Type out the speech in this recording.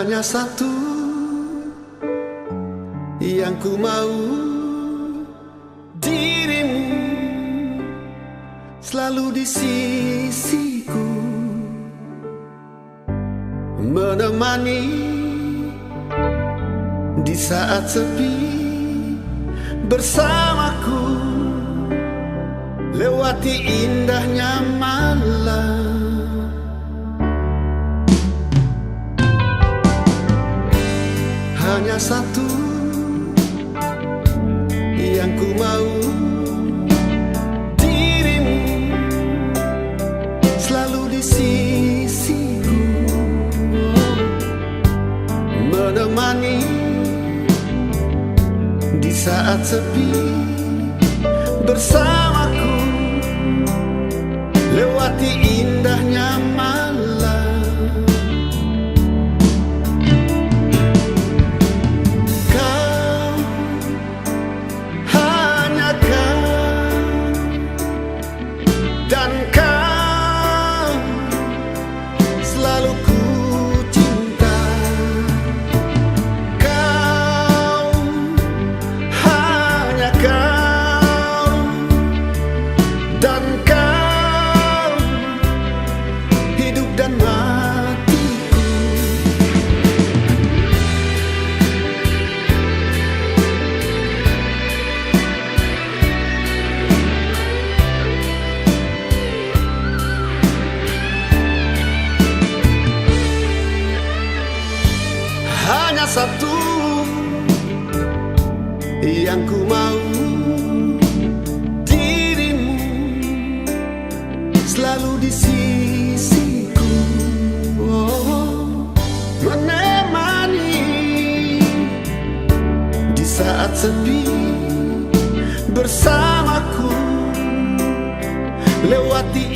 Hanya satu yang ku mau, dirimu selalu di sisiku, menemani di saat sepi, bersamaku lewati indahnya malam. Hanya satu yang ku mau, dirimu selalu di sisiku, menemani di saat sepi, bersamaku lewati indahnya malam. Dan kau selalu ku cinta. Kau, hanya kau. Dan kau, hidup dan matiku. Hanya satu yang ku mau, dirimu selalu di sisiku, menemani di saat sepi, bersamaku lewati